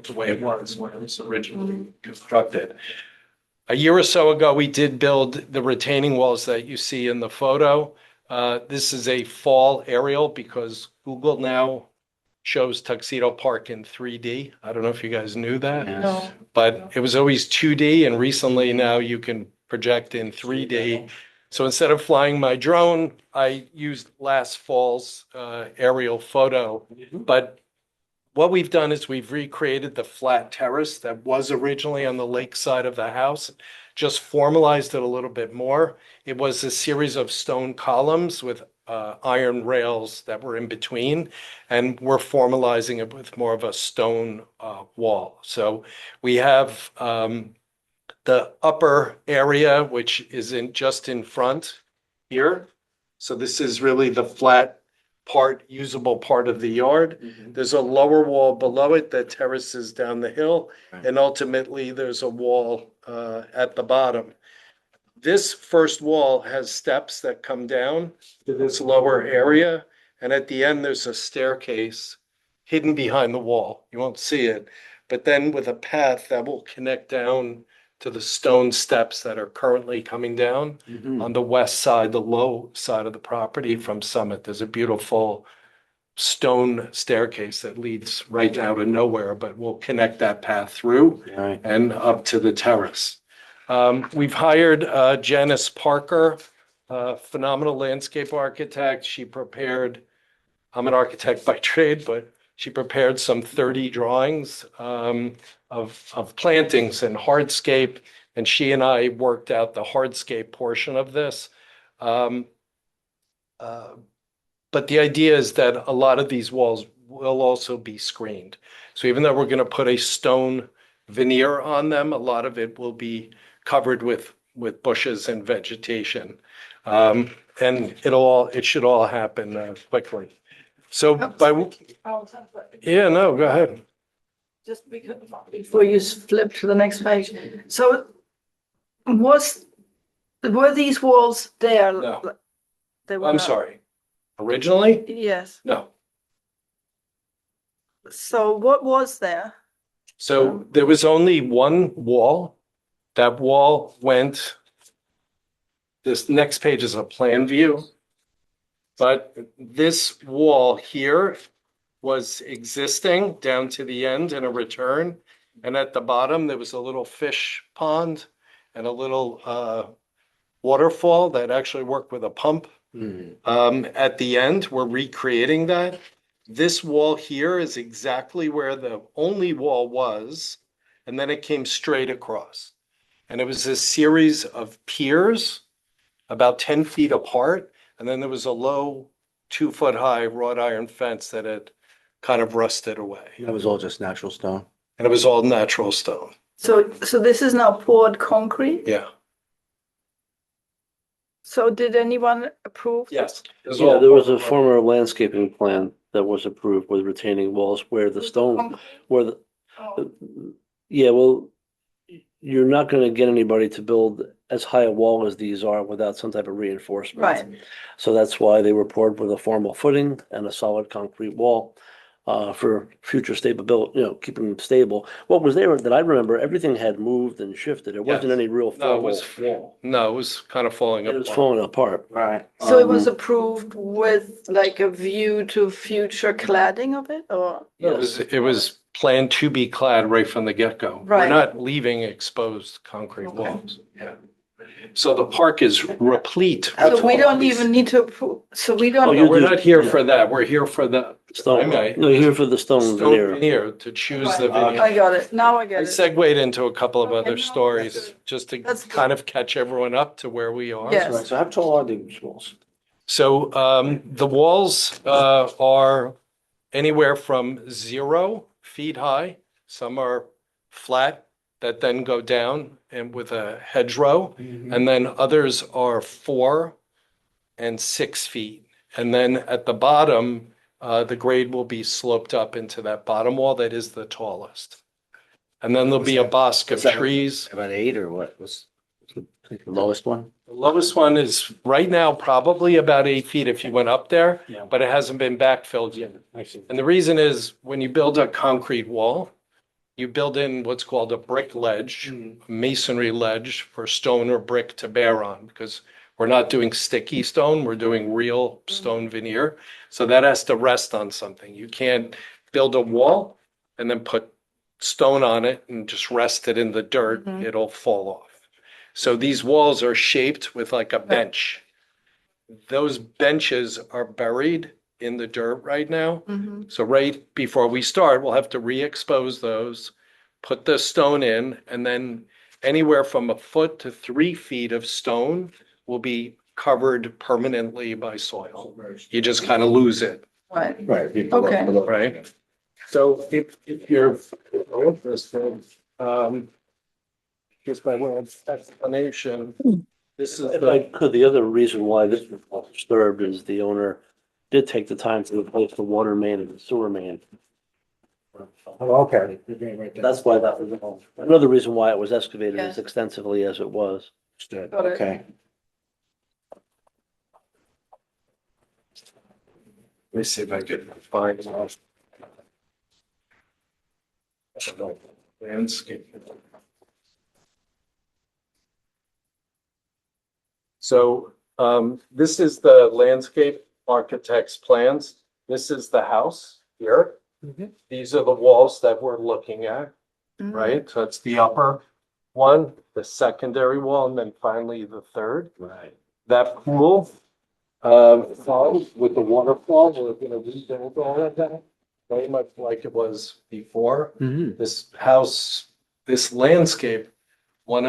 the way it was when it was originally constructed. A year or so ago, we did build the retaining walls that you see in the photo. This is a fall aerial because Google now shows Tuxedo Park in 3D. I don't know if you guys knew that, No. but it was always 2D, and recently now you can project in 3D. So instead of flying my drone, I used last fall's aerial photo. But what we've done is we've recreated the flat terrace that was originally on the lake side of the house, just formalized it a little bit more. It was a series of stone columns with iron rails that were in between, and we're formalizing it with more of a stone wall. So we have the upper area, which is just in front here. So this is really the flat part, usable part of the yard. There's a lower wall below it that terraces down the hill. And ultimately, there's a wall at the bottom. This first wall has steps that come down to this lower area. And at the end, there's a staircase hidden behind the wall. You won't see it, but then with a path that will connect down to the stone steps that are currently coming down on the west side, the low side of the property from Summit. There's a beautiful stone staircase that leads right out of nowhere, but we'll connect that path through and up to the terrace. We've hired Janice Parker, a phenomenal landscape architect. She prepared, I'm an architect by trade, but She prepared some 30 drawings of plantings and hardscape, and she and I worked out the hardscape portion of this. But the idea is that a lot of these walls will also be screened. So even though we're going to put a stone veneer on them, a lot of it will be covered with bushes and vegetation. And it should all happen quickly. So yeah, no, go ahead. Just because, before you flip to the next page, so were these walls there? No. They were I'm not? sorry. Originally? Yes, No. so what was there? So there was only one wall. That wall went, this next page is a plan view. But this wall here was existing down to the end in a return. And at the bottom, there was a little fish pond and a little waterfall that actually worked with a pump. At the end, we're recreating that. This wall here is exactly where the only wall was, and then it came straight across. And it was a series of piers about 10 feet apart, and then there was a low 2-foot-high wrought iron fence that had kind of rusted away. That was all just natural stone. And it was all natural stone. So this is now poured concrete? Yeah. So did anyone approve? Yes. Yeah, there was a former landscaping plan that was approved with retaining walls where the stone, where the, Oh, yeah, well, you're not gonna get anybody to build as high a wall as these are without some type of reinforcement. Right, So that's why they were poured with a formal footing and a solid concrete wall for future stability, keeping them stable. What was there that I remember, everything had moved and shifted. There wasn't Yes. any real No, it formal was, wall. no, it was kind of falling It was apart. falling apart. Right. so it was approved with like a view to future cladding of it, or? It was planned to be clad right from the get-go. We're Right. not leaving exposed concrete Okay. walls. Yeah. So the park is replete. So we don't even need to approve, so we Oh, don't. you We're do- not here yeah. for that. We're here for the Stone, Okay. no, you're here for the stone stone veneer. veneer, to choose the Right. veneer. I got it, now I I get it. segued into a couple of Okay, other no, stories that's good. just to That's good. kind of catch everyone up to where we are. Yes. Right, so how tall are these walls? So the walls are anywhere from 0 feet high. Some are flat that then go down and with a hedgerow. And then others are 4 and 6 feet. And then at the bottom, the grade will be sloped up into that bottom wall that is the tallest. And then there'll be a bosque of Was that- trees. About 8 or what was the lowest one? The lowest one is right now probably about 8 feet if you went up there, Yeah. but it hasn't been backfilled yet. I see. And the reason is when you build a concrete wall, you build in what's called a brick ledge, masonry ledge for stone or brick to bear on, because we're not doing sticky stone, we're doing real stone veneer. So that has to rest on something. You can't build a wall and then put stone on it and just rest it in the dirt, Mhm. it'll fall off. So these walls are shaped with like a bench. Those benches are buried in the dirt right now. Mhm. So right before we start, we'll have to re-expose those, put the stone in, and then anywhere from 1 foot to 3 feet of stone will be covered permanently by soil. You just kind of lose it, Right, Right. Okay. right? So if you're interested, here's my little explanation. This is If I the, could, the other reason why this was disturbed is the owner did take the time to replace the water main and the sewer main. Oh, okay. That's why that was, another reason why it was excavated Yeah. as extensively as it was. Understood. Got it. Okay. let me see if I can find landscape. So this is the landscape architect's plans. This is the house here. These are the walls that we're looking at, Mhm. right? So it's the upper one, the secondary wall, and then finally the third. Right. That pool, falls with the waterfall, we're gonna rebuild all of that. very much like it was before. Mhm. This house, this landscape won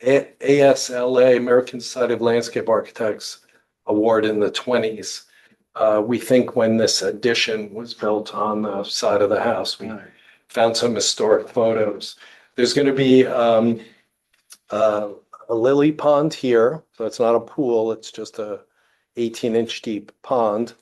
ASLA, American Society of Landscape Architects Award in the 20s. We think when this addition was built on the side of the house, we found some historic photos. There's going to be a lily pond here, so it's not a pool, it's just a 18-inch deep pond.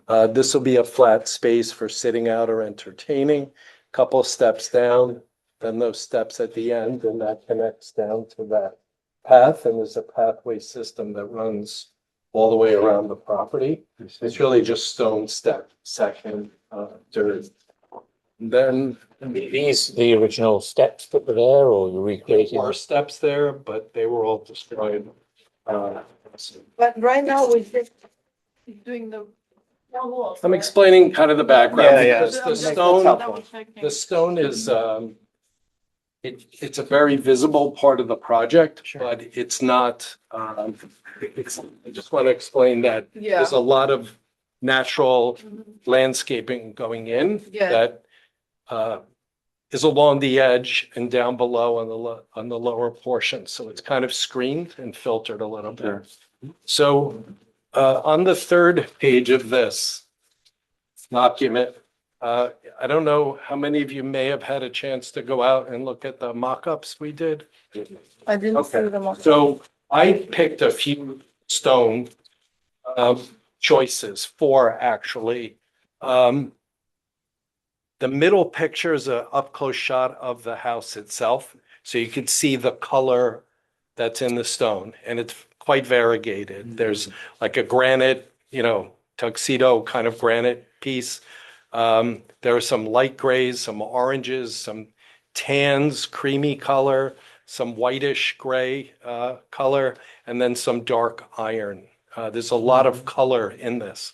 This will be a flat space for sitting out or entertaining. Couple of steps down, then those steps at the end, and that connects down to that path. And there's a pathway system that runs all the way around the property. It's really just stone step section, dirt. Then These the original steps that were there, or you there recreating? were steps there, but they were all destroyed. But right now we're just doing the walls. I'm right? explaining kind of the background. Yeah, yeah. because Yeah, The that's stone, double checking. the stone is, it's a very visible part of the project, but it's not, I just want to explain that Yeah. there's a lot of natural landscaping going in Yeah. that is along the edge and down below on the lower portion. So it's kind of screened and filtered a little bit. So on the third page of this document, I don't know how many of you may have had a chance to go out and look at the mock-ups we did. I didn't Okay. see them all. So I picked a few stone choices, four actually. The middle picture is a up-close shot of the house itself. So you can see the color that's in the stone, and it's quite variegated. There's like a granite, tuxedo kind of granite piece. There are some light grays, some oranges, some tans, creamy color, some whitish gray color, and then some dark iron. There's a lot of color in this.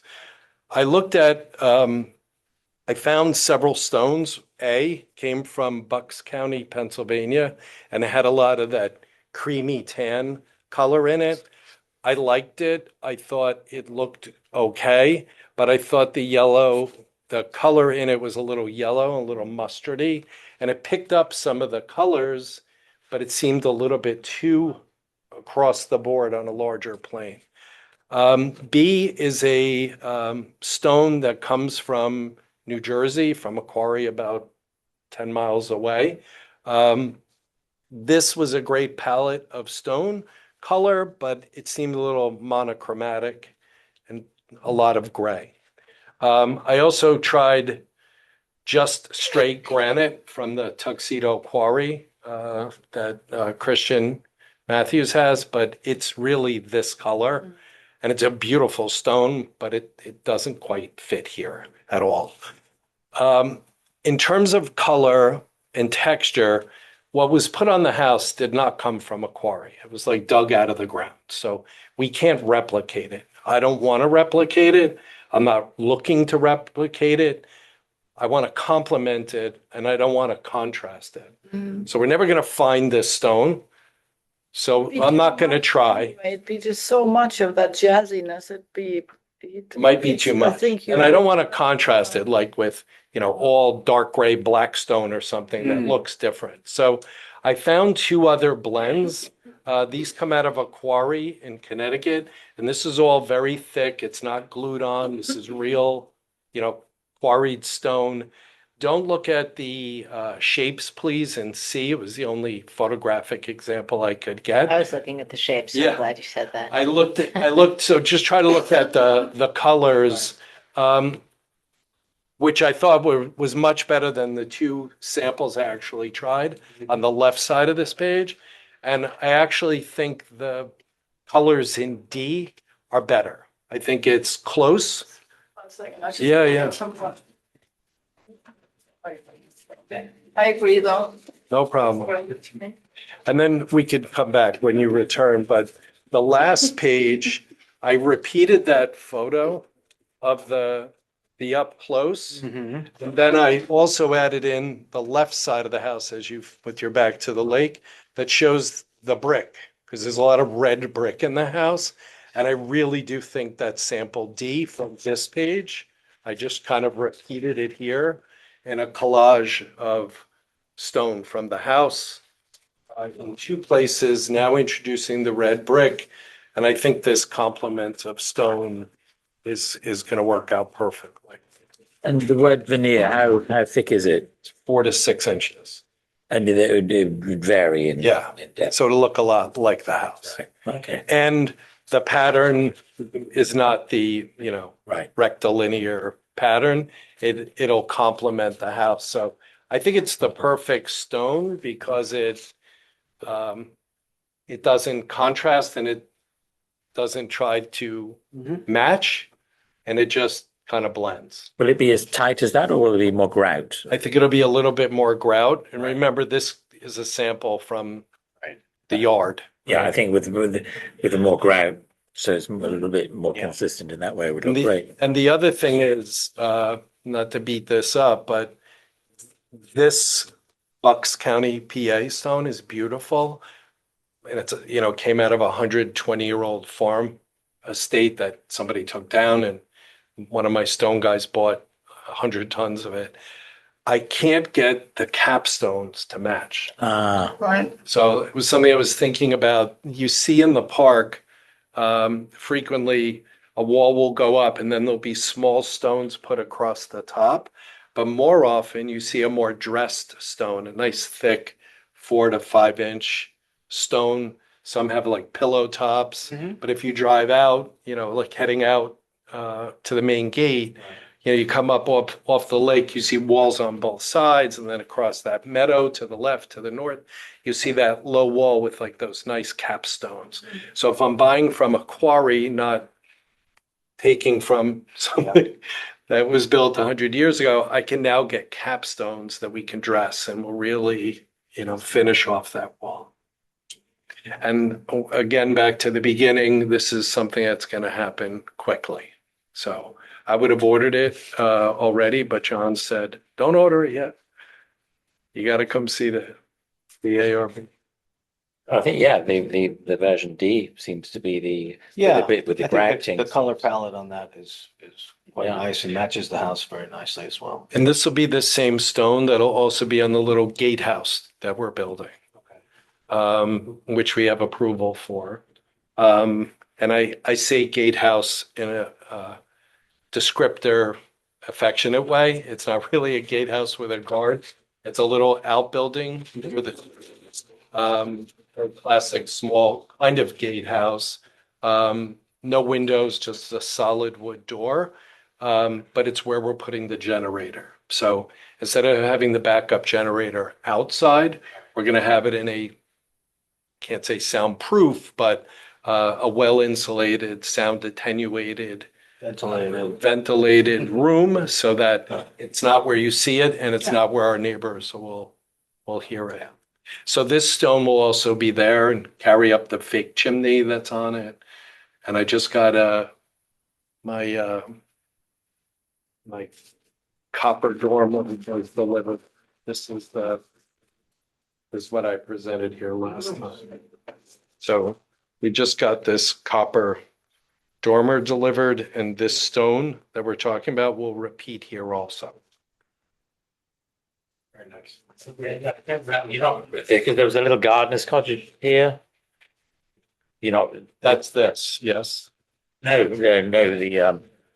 I found several stones. Came from Bucks County, Pennsylvania, and it had a lot of that creamy tan color in it. I liked it. I thought it looked okay, but I thought the color in it was a little yellow, a little mustardy, and it picked up some of the colors, but it seemed a little bit too across the board on a larger plane. B is a stone that comes from New Jersey, from a quarry about 10 miles away. This was a great palette of stone color, but it seemed a little monochromatic and a lot of gray. I also tried just straight granite from the Tuxedo Quarry that Christian Matthews has, but it's really this color. And it's a beautiful stone, but it doesn't quite fit here at all. In terms of color and texture, what was put on the house did not come from a quarry. It was like dug out of the ground. So we can't replicate it. I don't want to replicate it. I'm not looking to replicate it. I want to complement it, and I don't want to contrast it. So we're never going to find this stone. So I'm not going to try. It'd be just so much of that jazziness. It Might be too I much. think And I don't want to contrast it like with, all dark gray black stone or something that looks different. So I found two other blends. These come out of a quarry in Connecticut, and this is all very thick. It's not glued on. This is real, quarried stone. Don't look at the shapes, please, and see. It was the only photographic example I could get. I was looking at the shapes, so Yeah. I'm glad you said that. I looked, so just try to look at the colors, which I thought was much better than the two samples I actually tried on the left side of this page. And I actually think the colors in D are better. I think it's close. 1 second. I just Yeah, yeah. get some fun. I agree though. No problem. And then we could come back when you return, but the last page, I repeated that photo of the up close. And then I also added in the left side of the house as with your back to the lake that shows the brick, because there's a lot of red brick in the house. And I really do think that sample D from this page I just kind of repeated it here in a collage of stone from the house in two places, now introducing the red brick. And I think this complement of stone is going to work out perfectly. And the word veneer, how thick is it? 4 to 6 inches. And it would vary in, Yeah. in depth. So it'll look a lot like the house. Okay. And the pattern is not the, Right. rectilinear pattern. It'll complement the house. So I think it's the perfect stone because it doesn't contrast and it doesn't try to match, and it just kind of blends. Will it be as tight as that, or will it be more grout? I think it'll be a little bit more grout. And remember, this is a sample from the yard. Yeah, I think with the more grout, so it's a little bit more consistent in that way, it would look great. And the other thing is, not to beat this up, but this Bucks County, PA stone is beautiful. And it's, came out of a 120-year-old farm estate that somebody took down, and one of my stone guys bought 100 tons of it. I can't get the capstones to match. Right. So it was something I was thinking about. You see in the park, frequently a wall will go up and then there'll be small stones put across the top. But more often you see a more dressed stone, a nice thick 4 to 5 inch stone. Some have like pillow tops, but if you drive out, like heading out to the main gate, you come up off the lake, you see walls on both sides, and then across that meadow to the left, to the north, you see that low wall with like those nice capstones. So if I'm buying from a quarry, not taking from something that was built 100 years ago, I can now get capstones that we can dress and will really, finish off that wall. And again, back to the beginning, this is something that's going to happen quickly. So I would have ordered it already, but John said, don't order it yet. You got to come see the ARB. I think, the version D seems to be the bit with the I think grouting. the color palette on that is quite Yeah. nice and matches the house very nicely as well. And this will be the same stone that'll also be on the little gatehouse that we're building, which we have approval for. And I say gatehouse in a descriptor, affectionate way. It's not really a gatehouse with a guard. It's a little outbuilding with a classic small kind of gatehouse. No windows, just a solid wood door. But it's where we're putting the generator. So instead of having the backup generator outside, we're going to have it in a, can't say soundproof, but a well-insulated, sound attenuated, ventilated room so that it's not where you see it and it's not where our neighbors will hear it. So this stone will also be there and carry up the fake chimney that's on it. And I just got my copper dormer was delivered. This is what I presented here last time. So we just got this copper dormer delivered, and this stone that we're talking about will repeat here also. Very nice. Because there was a little gardener's cottage here. That's this, yes. No,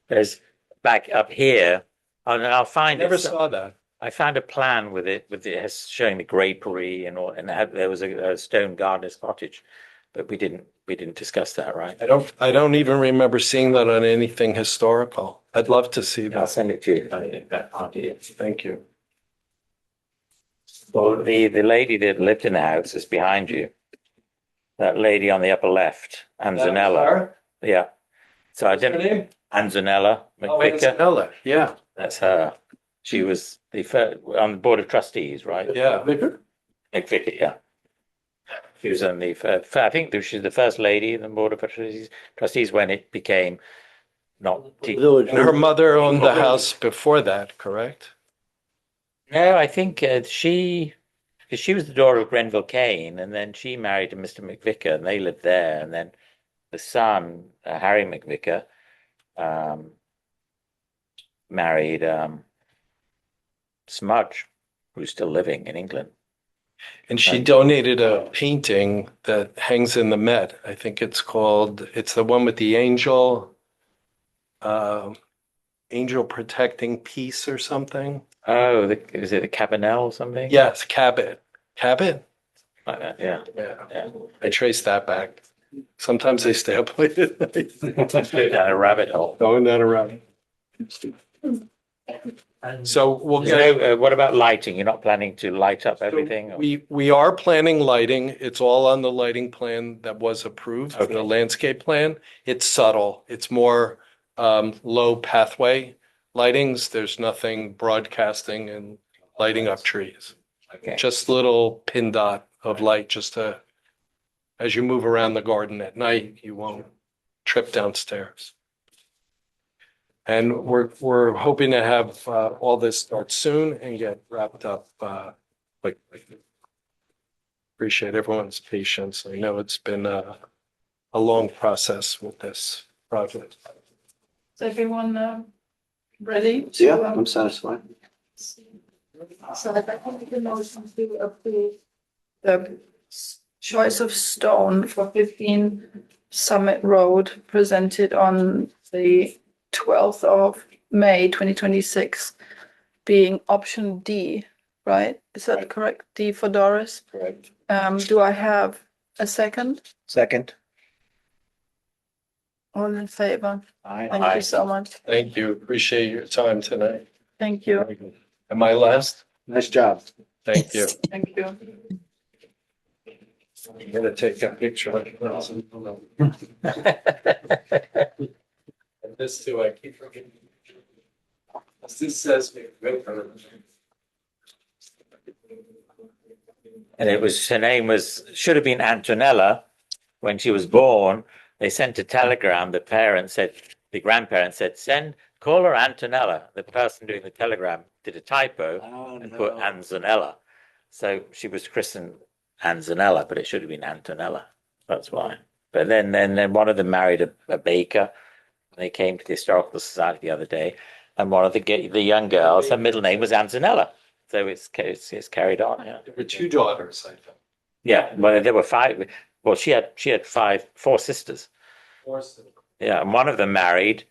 there's back up here, and I'll find Never it. saw that. I found a plan with it showing the grapery and all, and there was a stone gardener's cottage, but we didn't discuss that, right? I don't even remember seeing that on anything historical. I'd love to see I'll that. send it to you. Thank you. Well, the lady that lived in the house is behind you. That lady on the upper left, Anzanella. Yeah. So I What's her didn't. name? Anzanella Oh, McVicker. Antonella. Yeah, That's her. She was the first on the board of trustees, right? yeah. McVicker, yeah. She was on the first, I think she's the first lady in the board of trustees when it became not. Village. And her mother owned the house before that, correct? No, I think because she was the daughter of Grenville Kane, and then she married to Mr. McVicker, and they lived there. And then the son, Harry McVicker, married Smudge, who's still living in England. And she donated a painting that hangs in the Met. I think it's the one with the angel, angel protecting peace or something. Oh, is it the Cabanel or something? Yes, Cabot. Cabot? Like that, yeah. Yeah. I traced that back. Sometimes they stay up late at night. Down a rabbit hole. Going down around. So we'll So, get. what about lighting? You're not planning to light up everything? or- We are planning lighting. It's all on the lighting plan that was approved, Okay. the landscape plan. It's subtle. It's more low pathway lightings. There's nothing broadcasting and lighting up trees. Okay. Just little pin dot of light just to, as you move around the garden at night, you won't trip downstairs. And we're hoping to have all this start soon and get wrapped up quickly. Appreciate everyone's patience. I know it's been a long process with this project. Is everyone ready? Yeah, to, I'm satisfied. So I'd like to make a motion to approve the choice of stone for 15 Summit Road presented on the 12th of May 2026, being option D, right? Is that Right. correct? D for Doris. Correct. Do I have a second? Second. All in favor? Aye. Thank you so much. Thank you. Appreciate your time tonight. Thank you. Am I last? Nice job. Thank you. Thank you. I'm gonna take a picture. And this too, I keep forgetting. This says. And her name should have been Antonella when she was born. They sent a telegram. The grandparents said, call her Antonella. The person doing the telegram did a typo and put Anzanella. So she was christened Anzanella, but it should have been Antonella. That's why. But then one of them married a baker. They came to the Historical Society the other day, and one of the young girls, her middle name was Anzanella. So it's carried on. Yeah. There were two daughters, I think. Yeah, well, there were five. Well, she had four sisters. Yeah, and one of them married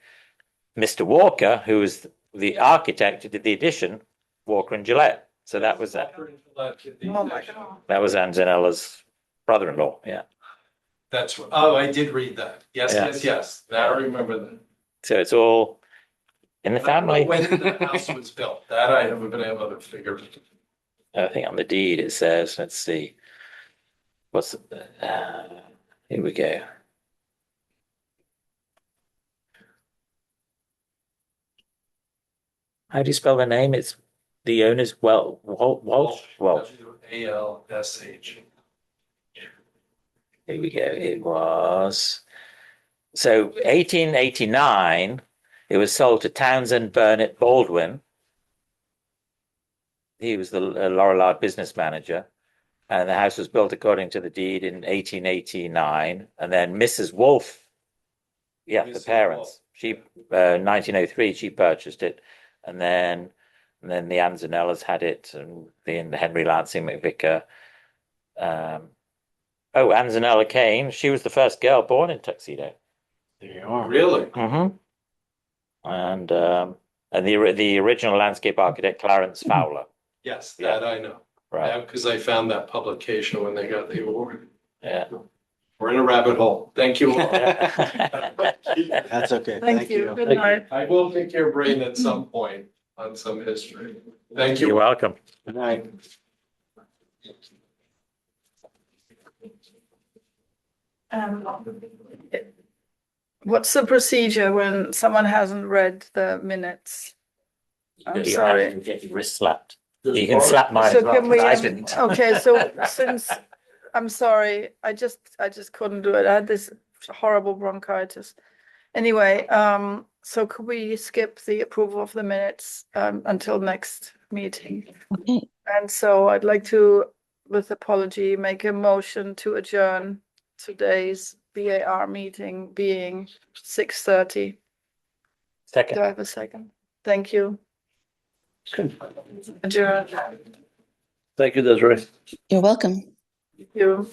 Mr. Walker, who was the architect who did the addition, Walker and Gillette. So that was Oh my God. that was Anzanella's brother-in-law. Yeah. I did read that. Yes, Yeah. yes. Now I remember that. So it's all in the family. When the house was built, that I haven't been able to figure. I think on the deed it says. Let's see. Here we go. How do you spell the name? It's the owner's Welsh. ALSH. Here we go. It was so 1889. It was sold to Townsend Burnett Baldwin. He was the Lorillard business manager, and the house was built according to the deed in 1889. And then Mrs. Wolfe, the Mrs. parents, she 1903 she purchased it, and then the Anzanellas had it, and the Henry Lansing McVicar. Anzanella Kane, she was the first girl born in Tuxedo. There you are. Really? Mm-hmm. And the original landscape architect, Clarence Fowler. Yes, that I know. Right. Because I found that publication when they got the award. Yeah. We're in a rabbit hole. Thank you all. That's okay. Thank you. Good night. I will pick your brain at some point on some history. Thank You're you. welcome. Good night. What's the procedure when someone hasn't read the minutes? I'm You sorry. have to get your wrist slapped. You can slap mine So as well, can we, but I didn't. okay, so since, I'm sorry, I just couldn't do it. I had this horrible bronchitis. Anyway, so could we skip the approval of the minutes until next meeting? And so I'd like to, with apology, make a motion to adjourn today's BAR meeting being 6:30. Second. Do I have a second? Thank you. Adjourned. Thank you, Desiree. You're welcome. Thank you.